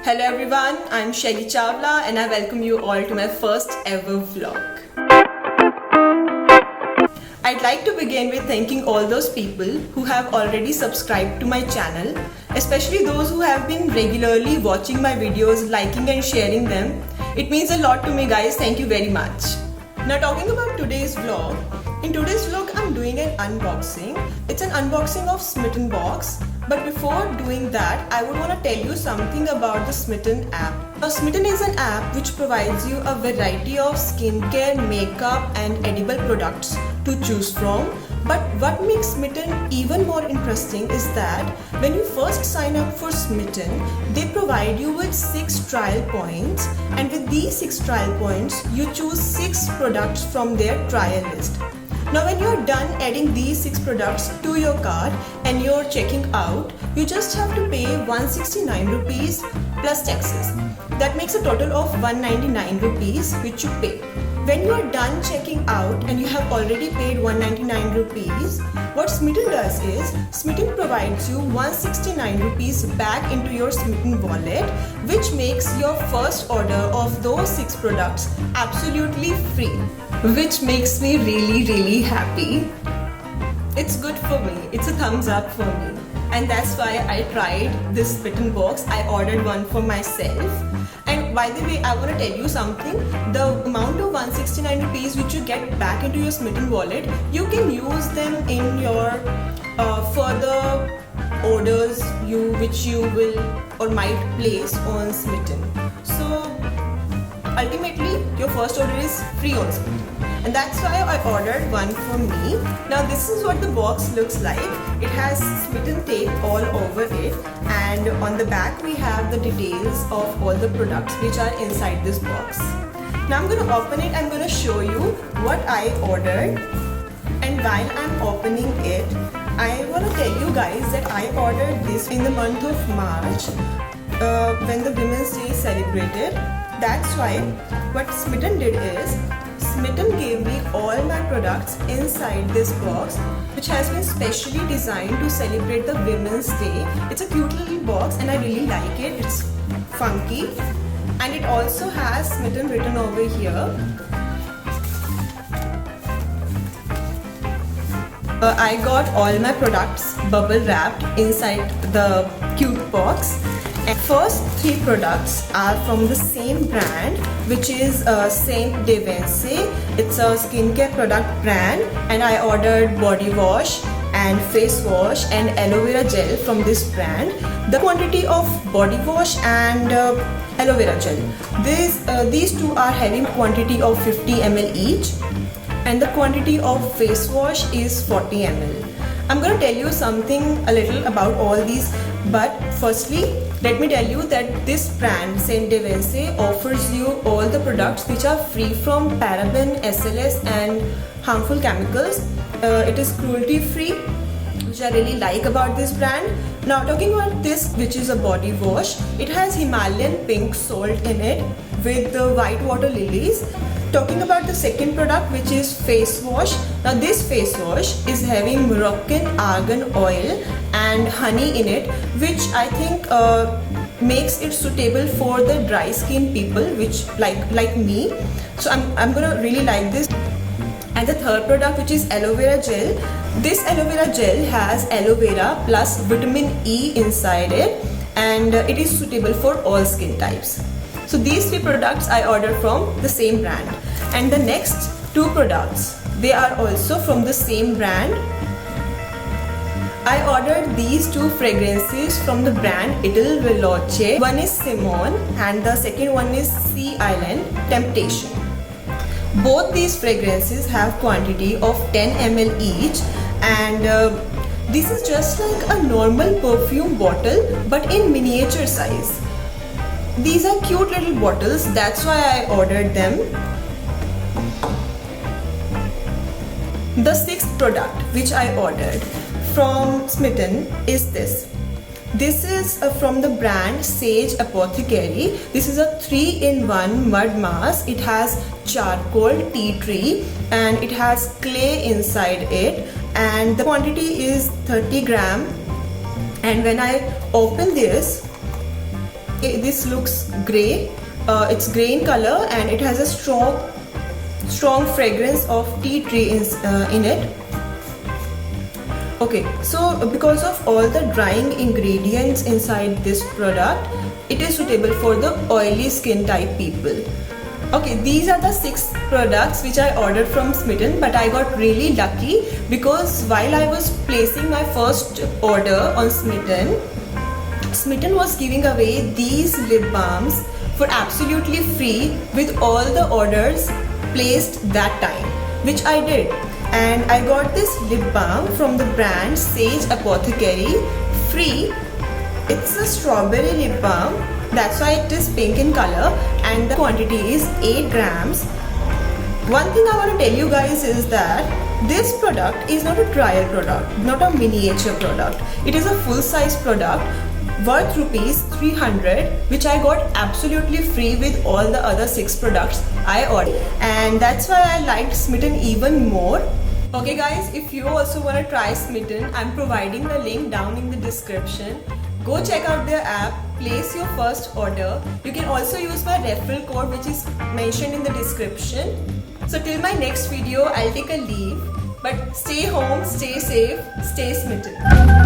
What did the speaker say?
Hello everyone, I'm Shelly Chawla and I welcome you all to my first ever vlog. I'd like to begin with thanking all those people who have already subscribed to my channel, especially those who have been regularly watching my videos, liking and sharing them. It means a lot to me guys, thank you very much. Now talking about today's vlog, in today's vlog I'm doing an unboxing. It's an unboxing of Smitten box. But before doing that, I would want to tell you something about the Smitten app. Now, Smitten is an app which provides you a variety of skincare, makeup and edible products to choose from. But what makes Smitten even more interesting is that when you first sign up for Smitten, they provide you with 6 trial points, and with these 6 trial points, you choose 6 products from their trial list. Now when you're done adding these 6 products to your cart and you're checking out, you just have to pay 169 rupees plus taxes. That makes a total of 199 rupees which you pay. When you are done checking out and you have already paid 199 rupees, what Smitten does is, Smitten provides you 169 rupees back into your Smitten wallet, which makes your first order of those 6 products absolutely free, which makes me really happy. It's good for me, it's a thumbs up for me, and that's why I tried this Smitten box. I ordered one for myself. And by the way, I want to tell you something. The amount of 169 rupees which you get back into your Smitten wallet, you can use them in your further orders which you will or might place on Smitten. So ultimately, your first order is free on Smitten. And that's why I ordered one for me. Now this is what the box looks like. It has Smitten tape all over it, and on the back we have the details of all the products which are inside this box. Now I'm going to open it. I'm going to show you what I ordered, and while I'm opening it, I want to tell you guys that I ordered this in the month of March when the Women's Day is celebrated. That's why what Smitten did is, Smitten gave me all my products inside this box, which has been specially designed to celebrate the Women's Day. It's a cute little box and I really like it. It's funky, and it also has Smitten written over here. I got all my products bubble wrapped inside the cute box. And first 3 products are from the same brand, which is Saint Devense. It's a skincare product brand, and I ordered body wash and face wash and aloe vera gel from this brand. The quantity of body wash and aloe vera gel, these two are having quantity of 50 ml each, and the quantity of face wash is 40 ml. I'm going to tell you something a little about all these, but firstly let me tell you that this brand Saint Devense offers you all the products which are free from paraben, SLS and harmful chemicals. It is cruelty free, which I really like about this brand. Now talking about this, which is a body wash, it has Himalayan pink salt in it with the white water lilies. Talking about the second product, which is face wash. Now this face wash is having Moroccan argan oil and honey in it, which I think makes it suitable for the dry skin people, which like me. So I'm gonna really like this. And the third product, which is aloe vera gel. This aloe vera gel has aloe vera plus vitamin E inside it, and it is suitable for all skin types. So these 3 products I ordered from the same brand. And the next 2 products, they are also from the same brand. I ordered these 2 fragrances from the brand Idil Veloce. One is Simone and the second one is Sea Island Temptation. Both these fragrances have quantity of 10 ml each, and this is just like a normal perfume bottle but in miniature size. These are cute little bottles, that's why I ordered them. The 6th product which I ordered from Smitten is this. This is from the brand Sage Apothecary. This is a 3-in-1 mud mask. It has charcoal, tea tree, and it has clay inside it, and the quantity is 30 gram. And when I open this, this looks grey. It's grey in color and it has a strong fragrance of tea tree in it. Okay, so because of all the drying ingredients inside this product, it is suitable for the oily skin type people. Okay, these are the 6 products which I ordered from Smitten, but I got really lucky because while I was placing my first order on Smitten, Smitten was giving away these lip balms for absolutely free with all the orders placed that time, which I did. And I got this lip balm from the brand Sage Apothecary free. It's a strawberry lip balm, that's why it is pink in color, and the quantity is 8 grams. One thing I want to tell you guys is that this product is not a trial product, not a miniature product. It is a full size product worth rupees 300, which I got absolutely free with all the other 6 products I ordered, and that's why I liked Smitten even more. Okay guys, if you also want to try Smitten, I'm providing the link down in the description. Go check out their app, place your first order. You can also use my referral code which is mentioned in the description. So till my next video, I'll take a leave, but stay home, stay safe, stay Smitten.